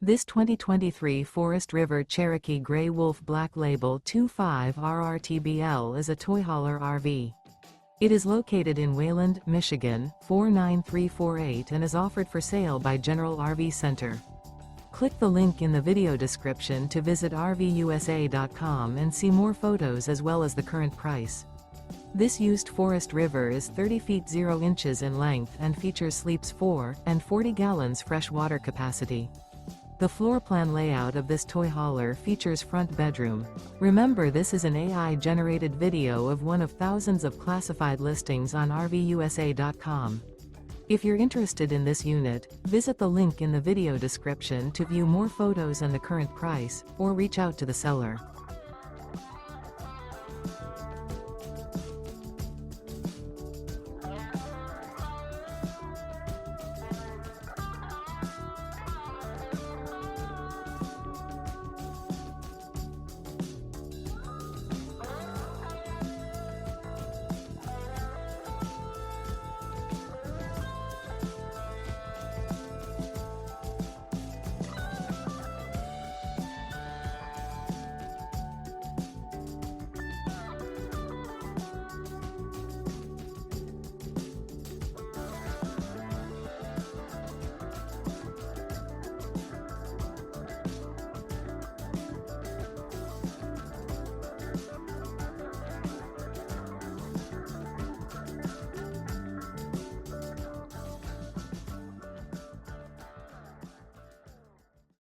This 2023 Forest River Cherokee Grey Wolf Black Label 25RRTBL is a toy hauler RV. It is located in Wayland, Michigan, 49348 and is offered for sale by General RV Center. Click the link in the video description to visit RVUSA.com and see more photos as well as the current price. This used Forest River is 30 feet 0 inches in length and features sleeps 4 and 40 gallons fresh water capacity. The floor plan layout of this toy hauler features front bedroom. Remember, this is an AI-generated video of one of thousands of classified listings on RVUSA.com. If you're interested in this unit, visit the link in the video description to view more photos and the current price, or reach out to the seller.